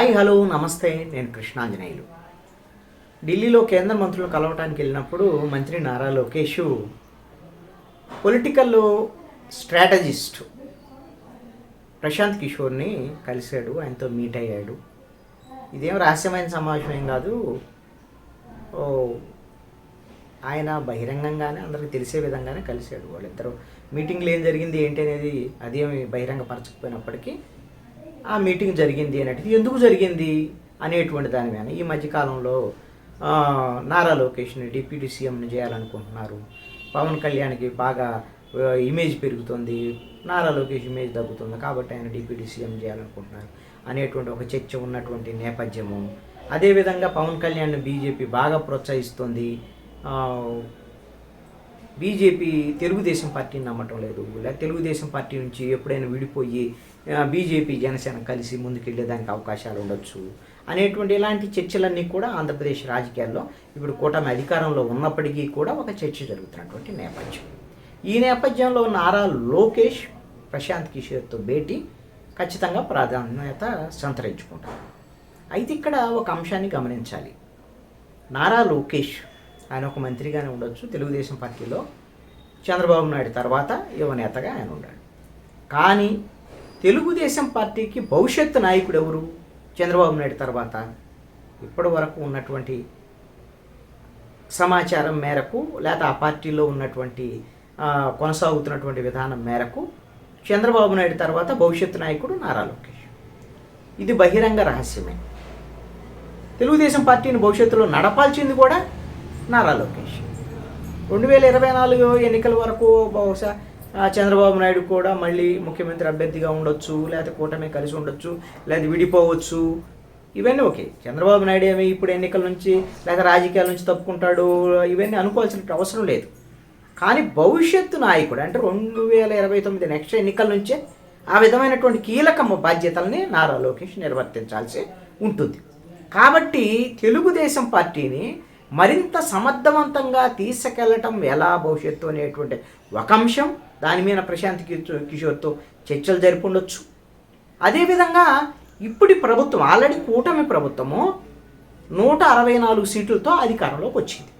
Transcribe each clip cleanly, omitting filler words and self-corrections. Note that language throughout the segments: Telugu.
హాయ్ హలో నమస్తే, నేను కృష్ణాంజనేయులు. ఢిల్లీలో కేంద్ర మంత్రులు కలవటానికి వెళ్ళినప్పుడు మంత్రి నారా లోకేష్ పొలిటికల్ స్ట్రాటజిస్ట్ ప్రశాంత్ కిషోర్ని కలిశాడు, ఆయనతో మీట్ అయ్యాడు. ఇదేం రహస్యమైన సమావేశం ఏం కాదు. ఆయన బహిరంగంగానే అందరికి తెలిసే విధంగానే కలిశాడు. వాళ్ళిద్దరూ మీటింగ్లో ఏం జరిగింది ఏంటి అనేది అదేమి బహిరంగపరచకపోయినప్పటికీ ఆ మీటింగ్ జరిగింది అనేటిది, ఎందుకు జరిగింది అనేటువంటి దాని మీద ఈ మధ్యకాలంలో నారా లోకేష్ని డిప్యూటీ సీఎంని చేయాలనుకుంటున్నారు. పవన్ కళ్యాణ్కి బాగా ఇమేజ్ పెరుగుతుంది, నారా లోకేష్ ఇమేజ్ తగ్గుతుంది, కాబట్టి ఆయన డిప్యూటీ సీఎం చేయాలనుకుంటున్నారు అనేటువంటి ఒక చర్చ ఉన్నటువంటి నేపథ్యము. అదేవిధంగా పవన్ కళ్యాణ్ని బీజేపీ బాగా ప్రోత్సహిస్తుంది. బీజేపీ తెలుగుదేశం పార్టీని నమ్మటం లేదు, లేదా తెలుగుదేశం పార్టీ నుంచి ఎప్పుడైనా విడిపోయి బీజేపీ జనసేన కలిసి ముందుకెళ్ళేదానికి అవకాశాలు ఉండొచ్చు అనేటువంటి ఇలాంటి చర్చలన్నీ కూడా ఆంధ్రప్రదేశ్ రాజకీయాల్లో ఇప్పుడు కూటమి అధికారంలో ఉన్నప్పటికీ కూడా ఒక చర్చ జరుగుతున్నటువంటి నేపథ్యం. ఈ నేపథ్యంలో నారా లోకేష్ ప్రశాంత్ కిషోర్తో భేటీ ఖచ్చితంగా ప్రాధాన్యత సంతరించుకుంటారు. అయితే ఇక్కడ ఒక అంశాన్ని గమనించాలి. నారా లోకేష్ ఆయన ఒక మంత్రిగానే ఉండొచ్చు, తెలుగుదేశం పార్టీలో చంద్రబాబు నాయుడు తర్వాత యువనేతగా ఆయన ఉన్నాడు. కానీ తెలుగుదేశం పార్టీకి భవిష్యత్తు నాయకుడు ఎవరు? చంద్రబాబు నాయుడు తర్వాత ఇప్పటి వరకు ఉన్నటువంటి సమాచారం మేరకు, లేదా ఆ పార్టీలో ఉన్నటువంటి కొనసాగుతున్నటువంటి విధానం మేరకు చంద్రబాబు నాయుడు తర్వాత భవిష్యత్తు నాయకుడు నారా లోకేష్. ఇది బహిరంగ రహస్యమే. తెలుగుదేశం పార్టీని భవిష్యత్తులో నడపాల్సింది కూడా నారా లోకేష్. 2024 ఎన్నికల వరకు బహుశా చంద్రబాబు నాయుడు కూడా మళ్ళీ ముఖ్యమంత్రి అభ్యర్థిగా ఉండొచ్చు, లేకపోతే కూటమి కలిసి ఉండొచ్చు, లేదా విడిపోవచ్చు. ఇవన్నీ ఓకే. చంద్రబాబు నాయుడు ఏమి ఇప్పుడు ఎన్నికల నుంచి లేదా రాజకీయాల నుంచి తప్పుకుంటాడు, ఇవన్నీ అనుకోవాల్సిన అవసరం లేదు. కానీ భవిష్యత్తు నాయకుడు అంటే 2029 నెక్స్ట్ ఎన్నికల నుంచే ఆ విధమైనటువంటి కీలక బాధ్యతల్ని నారా లోకేష్ నిర్వర్తించాల్సి ఉంటుంది. కాబట్టి తెలుగుదేశం పార్టీని మరింత సమర్థవంతంగా తీసుకెళ్లటం ఎలా భవిష్యత్తు అనేటువంటి ఒక అంశం, దాని మీద ప్రశాంత్ కిషోర్తో చర్చలు జరిపి ఉండొచ్చు. అదేవిధంగా ఇప్పుడు ప్రభుత్వం ఆల్రెడీ కూటమి ప్రభుత్వము 164 సీట్లతో అధికారంలోకి వచ్చింది.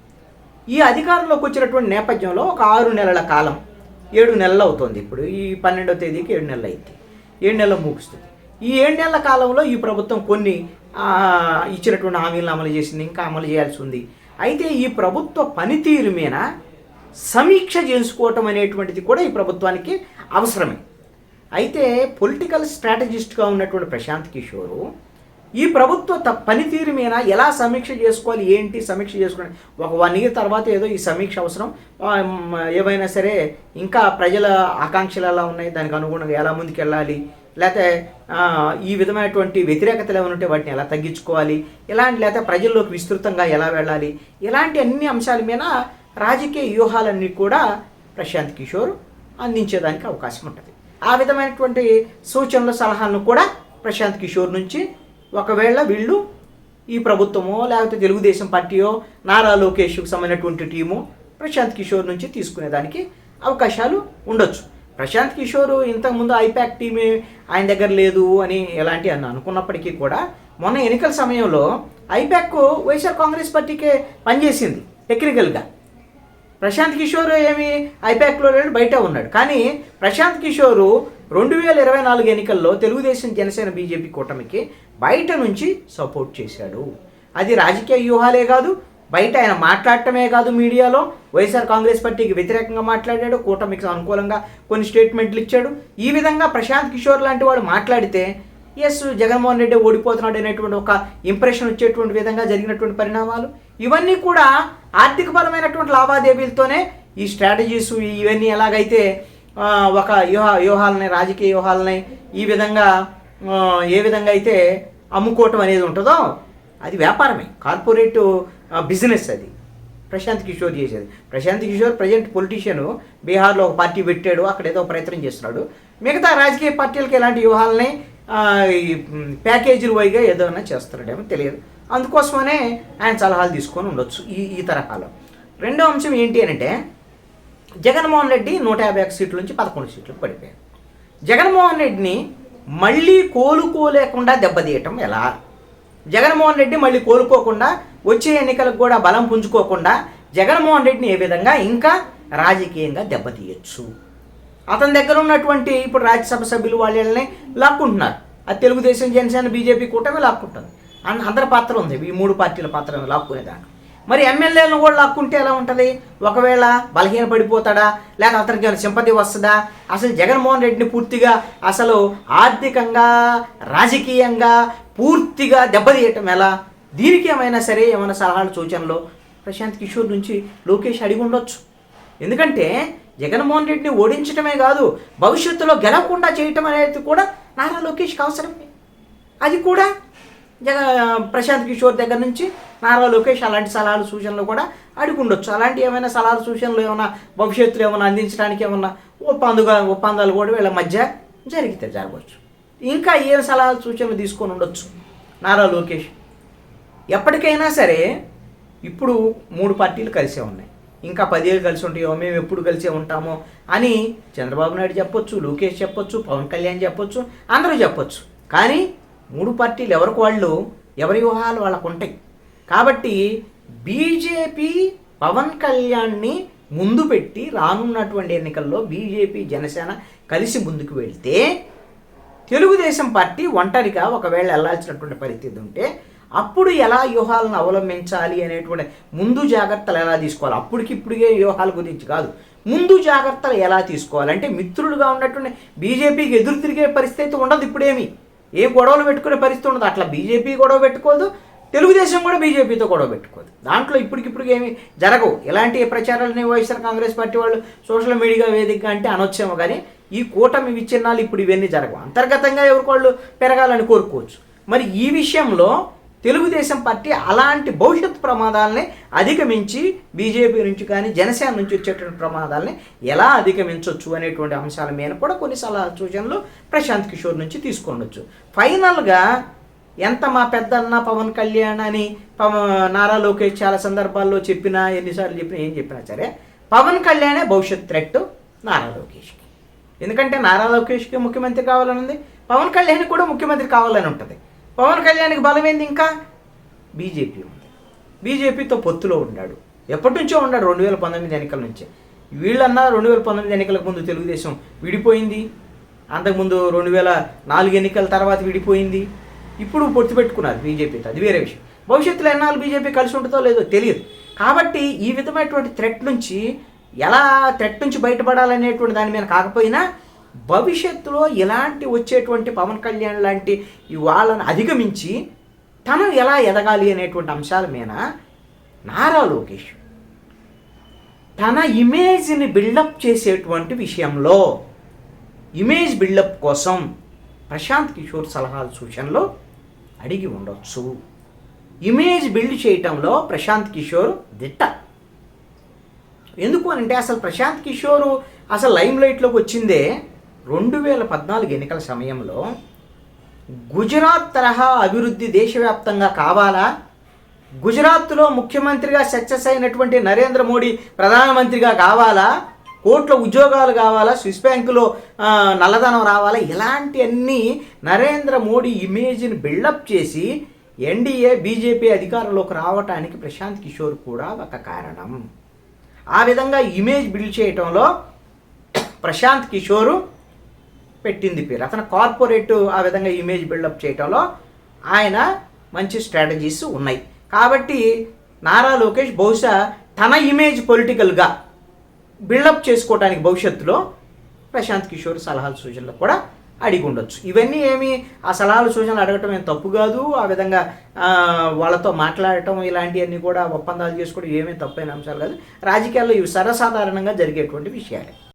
ఈ అధికారంలోకి వచ్చినటువంటి నేపథ్యంలో ఒక 6 నెలల కాలం, 7 నెలలు అవుతుంది. ఇప్పుడు ఈ 12వ తేదీకి 7 నెలలు అయింది, 7 నెలలు ముగుస్తుంది. ఈ 7 నెలల కాలంలో ఈ ప్రభుత్వం కొన్ని ఇచ్చినటువంటి హామీలను అమలు చేసింది, ఇంకా అమలు చేయాల్సి ఉంది. అయితే ఈ ప్రభుత్వ పనితీరు మీద సమీక్ష చేసుకోవటం అనేటువంటిది కూడా ఈ ప్రభుత్వానికి అవసరమే. అయితే పొలిటికల్ స్ట్రాటజిస్ట్గా ఉన్నటువంటి ప్రశాంత్ కిషోరు ఈ ప్రభుత్వ పనితీరు మీద ఎలా సమీక్ష చేసుకోవాలి, ఏంటి సమీక్ష చేసుకోవాలి, ఒక 1 year తర్వాత ఏదో ఈ సమీక్ష అవసరం, ఏవైనా సరే ఇంకా ప్రజల ఆకాంక్షలు ఎలా ఉన్నాయి, దానికి అనుగుణంగా ఎలా ముందుకు వెళ్ళాలి, లేకపోతే ఈ విధమైనటువంటి వ్యతిరేకతలు ఏమైనా ఉంటే వాటిని ఎలా తగ్గించుకోవాలి, లేకపోతే ప్రజల్లోకి విస్తృతంగా ఎలా వెళ్ళాలి, ఇలాంటి అన్ని అంశాల మీద రాజకీయ వ్యూహాలన్నీ కూడా ప్రశాంత్ కిషోర్ అందించేదానికి అవకాశం ఉంటుంది. ఆ విధమైనటువంటి సూచనలు సలహాలను కూడా ప్రశాంత్ కిషోర్ నుంచి ఒకవేళ వీళ్ళు ఈ ప్రభుత్వమో లేకపోతే తెలుగుదేశం పార్టీయో నారా లోకేష్కు సంబంధించినటువంటి టీము ప్రశాంత్ కిషోర్ నుంచి తీసుకునేదానికి అవకాశాలు ఉండొచ్చు. ప్రశాంత్ కిషోర్ ఇంతకుముందు ఐపాక్ టీమే ఆయన దగ్గర లేదు అని ఎలాంటి అని అనుకున్నప్పటికీ కూడా మొన్న ఎన్నికల సమయంలో ఐపాక్ వైఎస్ఆర్ కాంగ్రెస్ పార్టీకే పనిచేసింది టెక్నికల్గా. ప్రశాంత్ కిషోర్ ఏమి ఐపాక్లో లేడు, బయట ఉన్నాడు. కానీ ప్రశాంత్ కిషోర్ 2024 ఎన్నికల్లో తెలుగుదేశం జనసేన బీజేపీ కూటమికి బయట నుంచి సపోర్ట్ చేశాడు. అది రాజకీయ వ్యూహాలే కాదు, బయట ఆయన మాట్లాడటమే కాదు, మీడియాలో వైఎస్ఆర్ కాంగ్రెస్ పార్టీకి వ్యతిరేకంగా మాట్లాడాడు, కూటమికి అనుకూలంగా కొన్ని స్టేట్మెంట్లు ఇచ్చాడు. ఈ విధంగా ప్రశాంత్ కిషోర్ లాంటి వాడు మాట్లాడితే జగన్మోహన్ రెడ్డి ఓడిపోతున్నాడు అనేటువంటి ఒక ఇంప్రెషన్ వచ్చేటువంటి విధంగా జరిగినటువంటి పరిణామాలు ఇవన్నీ కూడా ఆర్థికపరమైనటువంటి లావాదేవీలతోనే ఈ స్ట్రాటజీస్ ఇవన్నీ ఎలాగైతే ఒక వ్యూహాలని, రాజకీయ వ్యూహాలని ఈ విధంగా ఏ విధంగా అయితే అమ్ముకోవటం అనేది ఉంటుందో అది వ్యాపారమే, కార్పొరేట్ బిజినెస్ అది ప్రశాంత్ కిషోర్ చేసేది. ప్రశాంత్ కిషోర్ ప్రజెంట్ పొలిటీషియన్, బీహార్లో ఒక పార్టీ పెట్టాడు, అక్కడ ఏదో ప్రయత్నం చేస్తున్నాడు. మిగతా రాజకీయ పార్టీలకి ఎలాంటి వ్యూహాలని ప్యాకేజీలు వైగా ఏదైనా చేస్తున్నాడేమో తెలియదు. అందుకోసమనే ఆయన సలహాలు తీసుకొని ఉండొచ్చు ఈ తరహాలో. రెండో అంశం ఏంటి అంటే జగన్మోహన్ రెడ్డి 151 సీట్ల నుంచి 11 సీట్లకు పడిపోయారు. జగన్మోహన్ రెడ్డిని మళ్ళీ కోలుకోలేకుండా దెబ్బతీయటం ఎలా జగన్మోహన్ రెడ్డి మళ్ళీ కోలుకోకుండా వచ్చే ఎన్నికలకు కూడా బలం పుంజుకోకుండా జగన్మోహన్ రెడ్డిని ఏ విధంగా ఇంకా రాజకీయంగా దెబ్బతీయచ్చు. అతని దగ్గర ఉన్నటువంటి ఇప్పుడు రాజ్యసభ సభ్యులు వాళ్ళని లాక్కుంటున్నారు. అది తెలుగుదేశం, జనసేన, బీజేపీ కూటమి లాక్కుంటుంది. అందరి పాత్ర ఉంది, ఈ 3 పార్టీల పాత్ర లాక్కునేదాన్ని. మరి ఎమ్మెల్యేలను కూడా లాక్కుంటే ఎలా ఉంటుంది? ఒకవేళ బలహీన పడిపోతాడా, లేక అతనికి ఏమైనా సింపతి వస్తుందా? అసలు జగన్మోహన్ రెడ్డిని పూర్తిగా అసలు ఆర్థికంగా రాజకీయంగా పూర్తిగా దెబ్బతీయటం ఎలా? దీనికి ఏమైనా సరే ఏమైనా సలహాలు సూచనలు ప్రశాంత్ కిషోర్ నుంచి లోకేష్ అడిగి ఉండొచ్చు. ఎందుకంటే జగన్మోహన్ రెడ్డిని ఓడించడమే కాదు, భవిష్యత్తులో గెలవకుండా చేయటం అనేది కూడా నారా లోకేష్కి అవసరమే. అది కూడా ప్రశాంత్ కిషోర్ దగ్గర నుంచి నారా లోకేష్ అలాంటి సలహాలు సూచనలు కూడా అడిగి ఉండొచ్చు. అలాంటి ఏమైనా సలహాలు సూచనలు ఏమైనా భవిష్యత్తులో ఏమైనా అందించడానికి ఏమన్నా ఒప్పందాలు కూడా వీళ్ళ మధ్య జరగవచ్చు. ఇంకా ఏ సలహాలు సూచనలు తీసుకొని ఉండొచ్చు నారా లోకేష్. ఎప్పటికైనా సరే ఇప్పుడు 3 పార్టీలు కలిసే ఉన్నాయి, ఇంకా 10 ఏళ్ళు కలిసి ఉంటాయో, మేము ఎప్పుడు కలిసే ఉంటామో అని చంద్రబాబు నాయుడు చెప్పొచ్చు, లోకేష్ చెప్పొచ్చు, పవన్ కళ్యాణ్ చెప్పొచ్చు, అందరూ చెప్పొచ్చు. కానీ 3 పార్టీలు ఎవరికి వాళ్ళు ఎవరి వ్యూహాలు వాళ్ళకు ఉంటాయి. కాబట్టి బీజేపీ పవన్ కళ్యాణ్ని ముందు పెట్టి రానున్నటువంటి ఎన్నికల్లో బీజేపీ, జనసేన కలిసి ముందుకు వెళ్తే తెలుగుదేశం పార్టీ ఒంటరిగా ఒకవేళ వెళ్లాల్సినటువంటి పరిస్థితి ఉంటే అప్పుడు ఎలా వ్యూహాలను అవలంబించాలి అనేటువంటి ముందు జాగ్రత్తలు ఎలా తీసుకోవాలి, అప్పటికిప్పుడుగే వ్యూహాల గురించి కాదు, ముందు జాగ్రత్తలు ఎలా తీసుకోవాలంటే మిత్రులుగా ఉన్నటువంటి బీజేపీకి ఎదురు తిరిగే పరిస్థితి ఉండదు. ఇప్పుడేమి ఏ గొడవలు పెట్టుకునే పరిస్థితి ఉండదు. అట్లా బీజేపీ గొడవ పెట్టుకోదు, తెలుగుదేశం కూడా బీజేపీతో గొడవ పెట్టుకోదు. దాంట్లో ఇప్పటికిప్పుడు ఏమి జరగవు. ఎలాంటి ప్రచారాలని వైఎస్ఆర్ కాంగ్రెస్ పార్టీ వాళ్ళు సోషల్ మీడియా వేదికగా అంటే అనొచ్చేమో, కానీ ఈ కూటమి విచ్ఛిన్నాలు ఇప్పుడు ఇవన్నీ జరగవు. అంతర్గతంగా ఎవరికోళ్ళు పెరగాలని కోరుకోవచ్చు. మరి ఈ విషయంలో తెలుగుదేశం పార్టీ అలాంటి భవిష్యత్ ప్రమాదాలని అధిగమించి బీజేపీ నుంచి కానీ జనసేన నుంచి వచ్చేటువంటి ప్రమాదాలని ఎలా అధిగమించవచ్చు అనేటువంటి అంశాల మీద కూడా కొన్ని సలహా సూచనలు ప్రశాంత్ కిషోర్ నుంచి తీసుకొనవచ్చు. ఫైనల్గా ఎంత మా పెద్దన్న పవన్ కళ్యాణ్ అని నారా లోకేష్ చాలా సందర్భాల్లో చెప్పినా, ఎన్నిసార్లు చెప్పినా, ఏం చెప్పినా సరే పవన్ కళ్యాణే భవిష్యత్ థ్రెట్ నారా లోకేష్కి. ఎందుకంటే నారా లోకేష్కి ముఖ్యమంత్రి కావాలని ఉంది, పవన్ కళ్యాణ్ కూడా ముఖ్యమంత్రి కావాలని ఉంటుంది. పవన్ కళ్యాణ్కి బలమైంది ఇంకా బీజేపీ ఉంది, బీజేపీతో పొత్తులో ఉన్నాడు, ఎప్పటి నుంచో ఉన్నాడు, 2019 ఎన్నికల నుంచి. వీళ్ళన్నా 2019 ఎన్నికలకు ముందు తెలుగుదేశం విడిపోయింది, అంతకుముందు 2004 ఎన్నికల తర్వాత విడిపోయింది, ఇప్పుడు పొత్తు పెట్టుకున్నారు బీజేపీతో, అది వేరే విషయం. భవిష్యత్తులో ఎన్నాళ్ళు బీజేపీ కలిసి ఉంటుందో లేదో తెలియదు. కాబట్టి ఈ విధమైనటువంటి థ్రెట్ నుంచి బయటపడాలనేటువంటి దాని మీద కాకపోయినా భవిష్యత్తులో ఇలాంటి వచ్చేటువంటి పవన్ కళ్యాణ్ లాంటి వాళ్ళని అధిగమించి తను ఎలా ఎదగాలి అనేటువంటి అంశాల మీద నారా లోకేష్ తన ఇమేజ్ని బిల్డప్ చేసేటువంటి విషయంలో ఇమేజ్ బిల్డప్ కోసం ప్రశాంత్ కిషోర్ సలహాలు సూచనలు అడిగి ఉండొచ్చు. ఇమేజ్ బిల్డ్ చేయటంలో ప్రశాంత్ కిషోర్ దిట్ట. ఎందుకు అంటే అసలు ప్రశాంత్ కిషోర్ అసలు లైమ్ లైట్లోకి వచ్చిందే 2014 ఎన్నికల సమయంలో. గుజరాత్ తరహా అభివృద్ధి దేశవ్యాప్తంగా కావాలా, గుజరాత్లో ముఖ్యమంత్రిగా సక్సెస్ అయినటువంటి నరేంద్ర మోడీ ప్రధానమంత్రిగా కావాలా, కోట్ల ఉద్యోగాలు కావాలా, స్విస్ బ్యాంకులో నల్లధనం రావాలా, ఇలాంటివన్నీ నరేంద్ర మోడీ ఇమేజ్ని బిల్డప్ చేసి ఎన్డీఏ బీజేపీ అధికారంలోకి రావటానికి ప్రశాంత్ కిషోర్ కూడా ఒక కారణం. ఆ విధంగా ఇమేజ్ బిల్డ్ చేయటంలో ప్రశాంత్ కిషోర్ పెట్టింది పేరు. అతను కార్పొరేట్ ఆ విధంగా ఇమేజ్ బిల్డప్ చేయటంలో ఆయన మంచి స్ట్రాటజీస్ ఉన్నాయి. కాబట్టి నారా లోకేష్ బహుశా తన ఇమేజ్ పొలిటికల్గా బిల్డప్ చేసుకోవడానికి భవిష్యత్తులో ప్రశాంత్ కిషోర్ సలహాలు సూచనలు కూడా అడిగి ఉండొచ్చు. ఇవన్నీ ఆ సలహాలు సూచనలు అడగటం ఏం తప్పు కాదు. ఆ విధంగా వాళ్ళతో మాట్లాడటం ఇలాంటివన్నీ కూడా ఒప్పందాలు చేసుకోవడం ఏమీ తప్పైన అంశాలు కాదు. రాజకీయాల్లో ఇవి సర్వసాధారణంగా జరిగేటువంటి విషయాలే.